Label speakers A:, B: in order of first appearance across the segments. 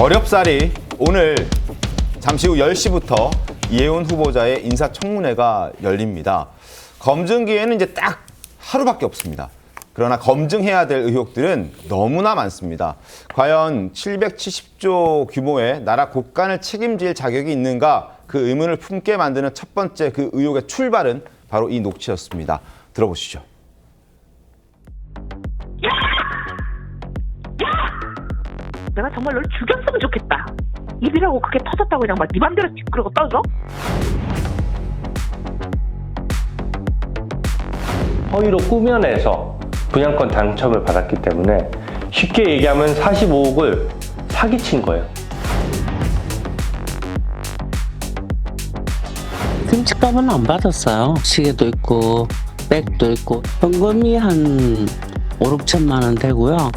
A: 어렵사리 오늘 잠시 후 10시부터 이혜훈 후보자의 인사청문회가 열립니다. 검증기에는 이제 딱 하루밖에 없습니다. 그러나 검증해야 될 의혹들은 너무나 많습니다. 과연 770조 규모의 나라 국간을 책임질 자격이 있는가, 그 의문을 품게 만드는 첫 번째 그 의혹의 출발은 바로 이 녹취였습니다. 들어보시죠.
B: 내가 정말 널 죽였으면 좋겠다. 입이라고 그게 터졌다고 그냥 막 네 맘대로 그러고 떠져?
C: 허위로 꾸며내서 분양권 당첨을 받았기 때문에 쉽게 얘기하면 45억을 사기친 거예요.
D: 김치값은 안 받았어요. 시계도 있고 백도 있고 현금이 한 5, 6천만 원 되고요.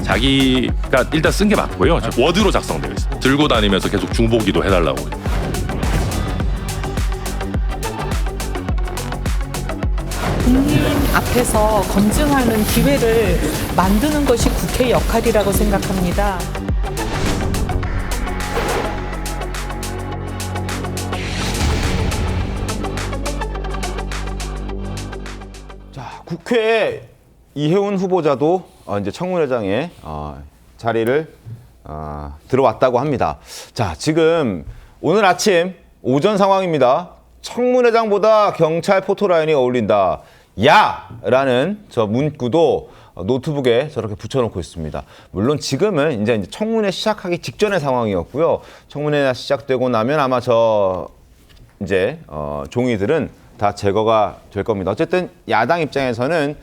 E: 자기가 일단 쓴 게 맞고요. 워드로 작성되어 있어요. 들고 다니면서 계속 중보기도 해달라고.
F: 국민 앞에서 검증하는 기회를 만드는 것이 국회의 역할이라고 생각합니다.
A: 자, 국회에 이혜훈 후보자도 이제 청문회장에 자리를 들어왔다고 합니다. 자, 지금 오늘 아침 오전 상황입니다. 청문회장보다 경찰 포토라인이 어울린다. 야! 라는 저 문구도 노트북에 저렇게 붙여놓고 있습니다. 물론 지금은 이제 청문회 시작하기 직전의 상황이었고요. 청문회가 시작되고 나면 아마 이제 종이들은 다 제거가 될 겁니다. 어쨌든 야당 입장에서는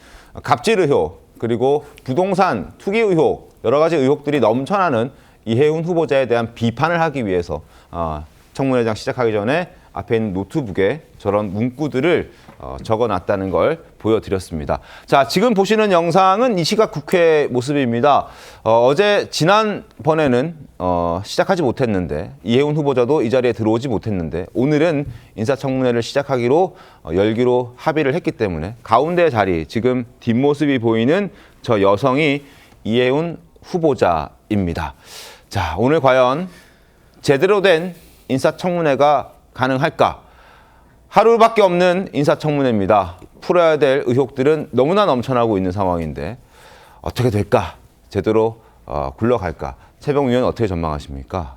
A: 갑질 의혹, 그리고 부동산 투기 의혹, 여러 가지 의혹들이 넘쳐나는 이혜훈 후보자에 대한 비판을 하기 위해서 청문회장 시작하기 전에 앞에 있는 노트북에 저런 문구들을 적어놨다는 걸 보여드렸습니다. 자, 지금 보시는 영상은 이 시각 국회 모습입니다. 어제 지난번에는 시작하지 못했는데, 이혜훈 후보자도 이 자리에 들어오지 못했는데, 오늘은 인사청문회를 시작하기로 열기로 합의를 했기 때문에 가운데 자리, 지금 뒷모습이 보이는 저 여성이 이혜훈 후보자입니다. 자, 오늘 과연 제대로 된 인사청문회가 가능할까? 하루밖에 없는 인사청문회입니다. 풀어야 될 의혹들은 너무나 넘쳐나고 있는 상황인데 어떻게 될까? 제대로 굴러갈까? 최병우 의원 어떻게 전망하십니까?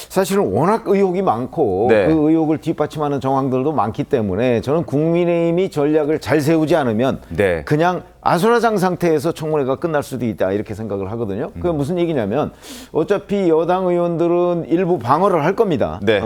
G: 사실은 워낙 의혹이 많고
A: 네.
G: 그 의혹을 뒷받침하는 정황들도 많기 때문에 저는 국민의힘이 전략을 잘 세우지 않으면
A: 네.
G: 그냥 아수라장 상태에서 청문회가 끝날 수도 있다 이렇게 생각을 하거든요. 그게 무슨 얘기냐면 어차피 여당 의원들은 일부 방어를 할 겁니다.
A: 네.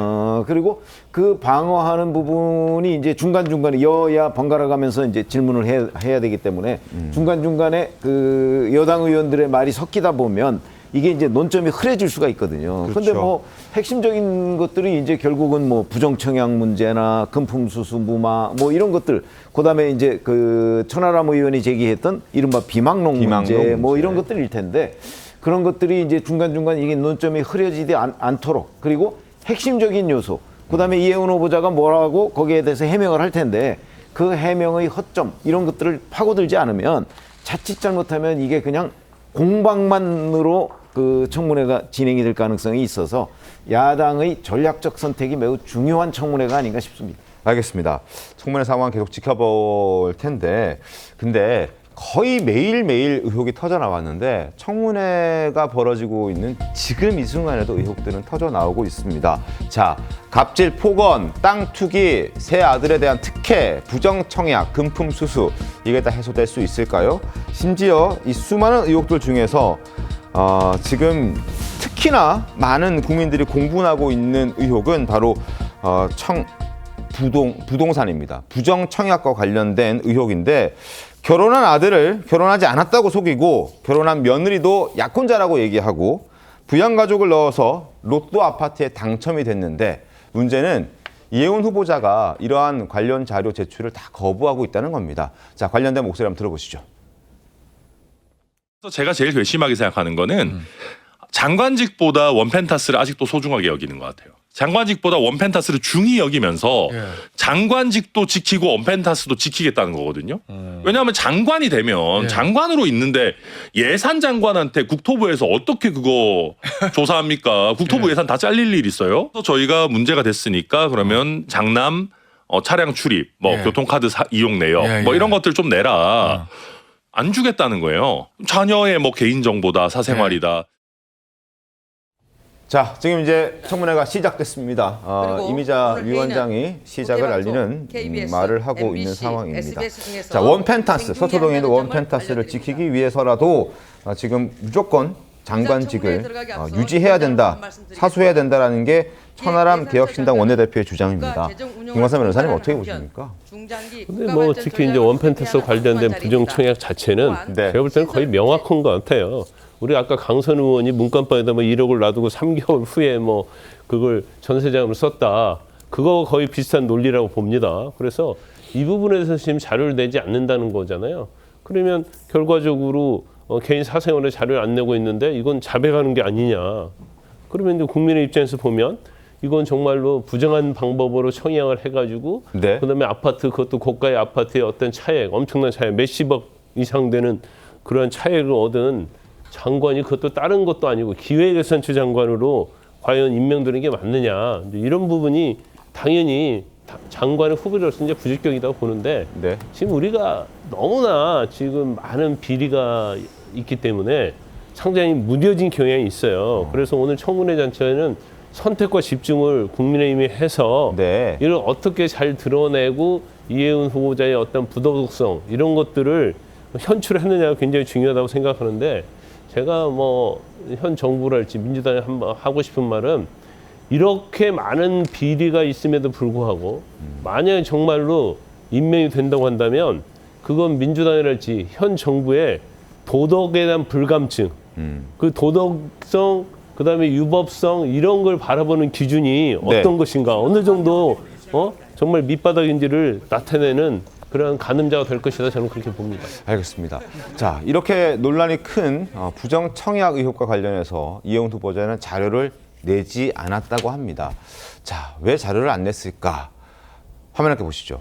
G: 그리고 그 방어하는 부분이 이제 중간중간에 여야 번갈아 가면서 이제 질문을 해야 되기 때문에 중간중간에 그 여당 의원들의 말이 섞이다 보면 이게 이제 논점이 흐려질 수가 있거든요. 그런데
A: 그렇죠.
G: 뭐 핵심적인 것들이 이제 결국은 뭐 부정청약 문제나 금품수수 무마 뭐 이런 것들, 그다음에 이제 그 천하람 의원이 제기했던 이른바 비망록 문제 뭐 이런 것들일 텐데, 그런 것들이 이제 중간중간 이게 논점이 흐려지지 않도록, 그리고 핵심적인 요소, 그다음에 이혜훈 후보자가 뭐라고 거기에 대해서 해명을 할 텐데 그 해명의 허점 이런 것들을 파고들지 않으면 자칫 잘못하면 이게 그냥 공방만으로 그 청문회가 진행이 될 가능성이 있어서 야당의 전략적 선택이 매우 중요한 청문회가 아닌가 싶습니다.
A: 알겠습니다. 청문회 상황 계속 지켜볼 텐데, 근데 거의 매일매일 의혹이 터져 나왔는데 청문회가 벌어지고 있는 지금 이 순간에도 의혹들은 터져 나오고 있습니다. 자, 갑질, 폭언, 땅 투기, 새 아들에 대한 특혜, 부정청약, 금품 수수, 이게 다 해소될 수 있을까요? 심지어 이 수많은 의혹들 중에서 지금 특히나 많은 국민들이 공분하고 있는 의혹은 바로 부동산입니다. 부정청약과 관련된 의혹인데, 결혼한 아들을 결혼하지 않았다고 속이고 결혼한 며느리도 약혼자라고 얘기하고 부양가족을 넣어서 로또 아파트에 당첨이 됐는데, 문제는 이혜훈 후보자가 이러한 관련 자료 제출을 다 거부하고 있다는 겁니다. 자, 관련된 목소리 한번 들어보시죠.
E: 제가 제일 괘씸하게 생각하는 거는 장관직보다 원펜타스를 아직도 소중하게 여기는 것 같아요. 장관직보다 원펜타스를 중히 여기면서
H: 예.
E: 장관직도 지키고 원펜타스도 지키겠다는 거거든요. 왜냐하면 장관이 되면
H: 예.
E: 장관으로 있는데 예산 장관한테 국토부에서 어떻게 그거 조사합니까? 국토부
H: 예.
E: 예산 다 잘릴 일 있어요? 그래서 저희가 문제가 됐으니까 그러면 장남 차량 출입, 뭐
H: 예.
E: 교통카드 이용 내역,
H: 예,
E: 뭐
H: 예.
E: 이런 것들 좀 내라. 안 주겠다는 거예요. 자녀의 뭐 개인 정보다 사생활이다.
A: 자, 지금 이제 청문회가 시작됐습니다.
I: 그리고
A: 이미자
I: 오늘
A: 위원장이
I: 회의는
A: 시작을
I: 국회방송,
A: 알리는
I: KBS,
A: 말을 하고
I: MBC,
A: 있는 상황입니다.
I: SBS 중에서
A: 자, 원펜타스,
I: 생중계
A: 서초동에 있는
I: 하는 점을
A: 원펜타스를
I: 알려드립니다.
A: 지키기 위해서라도 지금 무조건 장관직을
I: 청문회에 들어가기 앞서
A: 유지해야 된다,
I: 말씀드리겠습니다.
A: 사수해야 된다라는 게 천하람
I: 예산
A: 개혁신당
I: 절차가
A: 원내대표의 주장입니다.
I: 국가 재정 운영을
A: 김광삼 변호사님
I: 총괄하는
A: 어떻게
I: 한편
A: 보십니까?
I: 중장기
C: 근데
I: 국가
C: 뭐
I: 발전
C: 특히 이제
I: 전략을
C: 원펜타스
I: 실시하는
C: 관련된
I: 권한
C: 부정청약 자체는
I: 또한
A: 네.
C: 제가 볼 때는 거의 명확한 것 같아요. 우리 아까 강선 의원이 문간방에다 뭐 1억을 놔두고 3개월 후에 뭐 그걸 전세자금으로 썼다. 그거 거의 비슷한 논리라고 봅니다. 그래서 이 부분에서 지금 자료를 내지 않는다는 거잖아요. 그러면 결과적으로 개인 사생활에 자료를 안 내고 있는데 이건 자백하는 게 아니냐. 그러면 이제 국민의 입장에서 보면 이건 정말로 부정한 방법으로 청약을 해가지고
A: 네.
C: 그다음에 아파트 그것도 고가의 아파트의 어떤 차액 엄청난 차액 몇십억 이상 되는 그런 차액을 얻은 장관이 그것도 다른 것도 아니고 기획예산처 장관으로 과연 임명되는 게 맞느냐 이런 부분이 당연히 장관의 후보로서 이제 부적격이라고 보는데
A: 네.
C: 지금 우리가 너무나 지금 많은 비리가 있기 때문에 상당히 무뎌진 경향이 있어요. 그래서 오늘 청문회 자체는 선택과 집중을 국민의힘이 해서
A: 네.
C: 이를 어떻게 잘 드러내고 이해운 후보자의 어떤 부도덕성 이런 것들을 현출했느냐가 굉장히 중요하다고 생각하는데 제가 뭐 현 정부랄지 민주당이 한번 하고 싶은 말은 이렇게 많은 비리가 있음에도 불구하고 만약에 정말로 임명이 된다고 한다면 그건 민주당이랄지 현 정부의 도덕에 대한 불감증 그 도덕성 그다음에 유법성 이런 걸 바라보는 기준이 어떤 것인가 어느 정도 정말 밑바닥인지를 나타내는 그런 가늠자가 될 것이다 저는 그렇게 봅니다.
A: 알겠습니다. 자, 이렇게 논란이 큰 부정 청약 의혹과 관련해서 이해운 후보자는 자료를 내지 않았다고 합니다. 자, 왜 자료를 안 냈을까? 화면 함께 보시죠.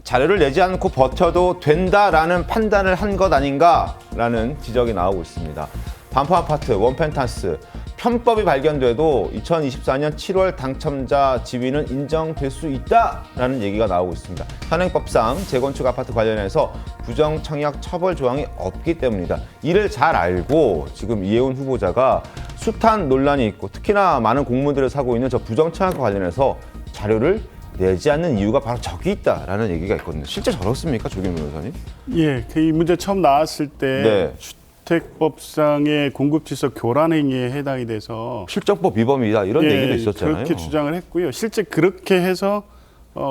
A: 자료를 내지 않고 버텨도 된다라는 판단을 한 것 아닌가라는 지적이 나오고 있습니다. 반포 아파트, 원펜타스, 편법이 발견돼도 2024년 7월 당첨자 지위는 인정될 수 있다라는 얘기가 나오고 있습니다. 현행법상 재건축 아파트 관련해서 부정 청약 처벌 조항이 없기 때문이다. 이를 잘 알고 지금 이해운 후보자가 숱한 논란이 있고 특히나 많은 공무원들을 사고 있는 저 부정 청약과 관련해서 자료를 내지 않는 이유가 바로 저기 있다라는 얘기가 있거든요. 실제 저렇습니까, 조경 변호사님?
J: 예, 그 이 문제 처음 나왔을 때
A: 네.
J: 주택법상의 공급질서 교란 행위에 해당이 돼서
A: 실정법 위반이다 이런 얘기도 있었잖아요.
J: 그렇게 주장을 했고요. 실제 그렇게 해서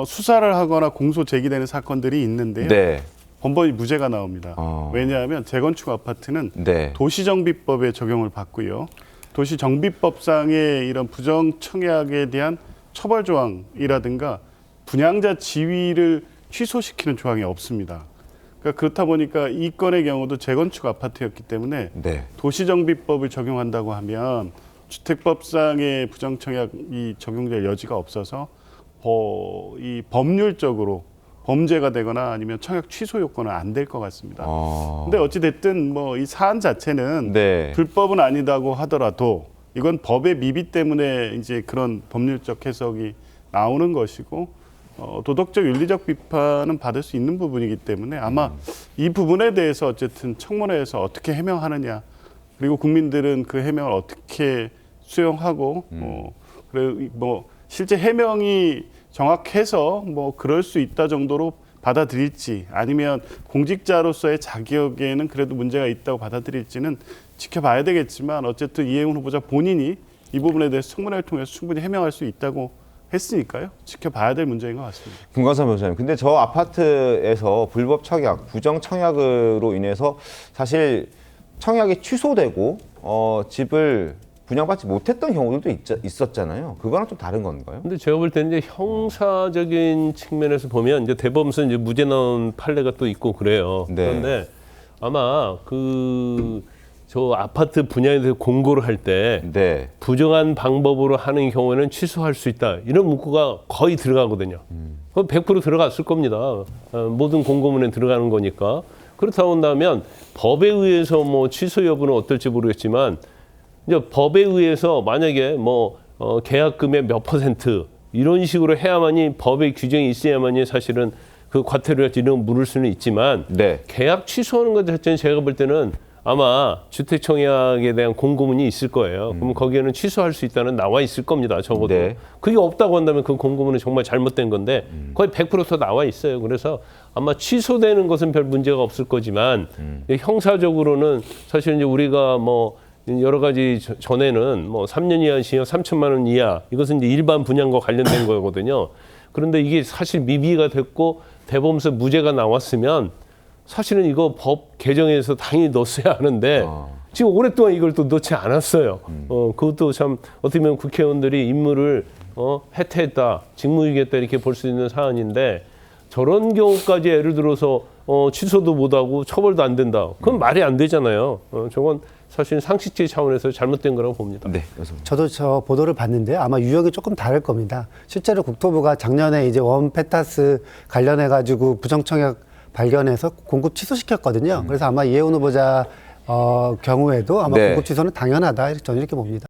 J: 수사를 하거나 공소 제기되는 사건들이 있는데요.
A: 네.
J: 번번이 무죄가 나옵니다. 왜냐하면 재건축 아파트는
A: 네.
J: 도시정비법에 적용을 받고요. 도시정비법상의 이런 부정청약에 대한 처벌 조항이라든가 분양자 지위를 취소시키는 조항이 없습니다. 그러니까 그렇다 보니까 이 건의 경우도 재건축 아파트였기 때문에
A: 네.
J: 도시정비법을 적용한다고 하면 주택법상의 부정청약이 적용될 여지가 없어서 이 법률적으로 범죄가 되거나 아니면 청약 취소 요건은 안 될 것 같습니다. 근데 어찌 됐든 뭐 이 사안 자체는
A: 네.
J: 불법은 아니다고 하더라도 이건 법의 미비 때문에 이제 그런 법률적 해석이 나오는 것이고 도덕적 윤리적 비판은 받을 수 있는 부분이기 때문에 아마 이 부분에 대해서 어쨌든 청문회에서 어떻게 해명하느냐 그리고 국민들은 그 해명을 어떻게 수용하고 그래 뭐 실제 해명이 정확해서 뭐 그럴 수 있다 정도로 받아들일지 아니면 공직자로서의 자격에는 그래도 문제가 있다고 받아들일지는 지켜봐야 되겠지만 어쨌든 이해운 후보자 본인이 이 부분에 대해서 청문회를 통해서 충분히 해명할 수 있다고 했으니까요. 지켜봐야 될 문제인 것 같습니다.
A: 김광삼 변호사님, 근데 저 아파트에서 불법 청약, 부정 청약으로 인해서 사실 청약이 취소되고 집을 분양받지 못했던 경우들도 있었잖아요. 그거랑 좀 다른 건가요?
C: 근데 제가 볼 때는 이제 형사적인 측면에서 보면 이제 대법원에서 이제 무죄 나온 판례가 또 있고 그래요.
A: 네.
C: 그런데 아마 그 저 아파트 분야에 대해서 공고를 할 때
A: 네.
C: 부정한 방법으로 하는 경우에는 취소할 수 있다. 이런 문구가 거의 들어가거든요. 그건 100% 들어갔을 겁니다. 모든 공고문에 들어가는 거니까. 그렇다고 한다면 법에 의해서 뭐 취소 여부는 어떨지 모르겠지만 이제 법에 의해서 만약에 뭐 계약금의 몇 % 이런 식으로 해야만이 법의 규정이 있어야만이 사실은 그 과태료 이런 물을 수는 있지만
A: 네.
C: 계약 취소하는 것 자체는 제가 볼 때는 아마 주택청약에 대한 공고문이 있을 거예요. 그럼 거기에는 취소할 수 있다는 나와 있을 겁니다. 적어도.
A: 네.
C: 그게 없다고 한다면 그 공고문은 정말 잘못된 건데 거의 100% 나와 있어요. 그래서 아마 취소되는 것은 별 문제가 없을 거지만 형사적으로는 사실 이제 우리가 뭐 여러 가지 전에는 뭐 3년 이하 징역 3천만 원 이하 이것은 이제 일반 분양과 관련된 거거든요. 그런데 이게 사실 미비가 됐고 대법원에서 무죄가 나왔으면 사실은 이거 법 개정에서 당연히 넣었어야 하는데 지금 오랫동안 이걸 또 넣지 않았어요. 그것도 참 어떻게 보면 국회의원들이 임무를 해태했다, 직무유기했다 이렇게 볼 수 있는 사안인데 저런 경우까지 예를 들어서 취소도 못하고 처벌도 안 된다. 그건 말이 안 되잖아요. 저건 사실 상식주의 차원에서 잘못된 거라고 봅니다.
A: 네.
H: 저도 저 보도를 봤는데요. 아마 유형이 조금 다를 겁니다. 실제로 국토부가 작년에 이제 원페타스 관련해 가지고 부정청약 발견해서 공급 취소시켰거든요. 그래서 아마 이해운 후보자 경우에도 아마
A: 네.
H: 공급 취소는 당연하다. 저는 이렇게 봅니다.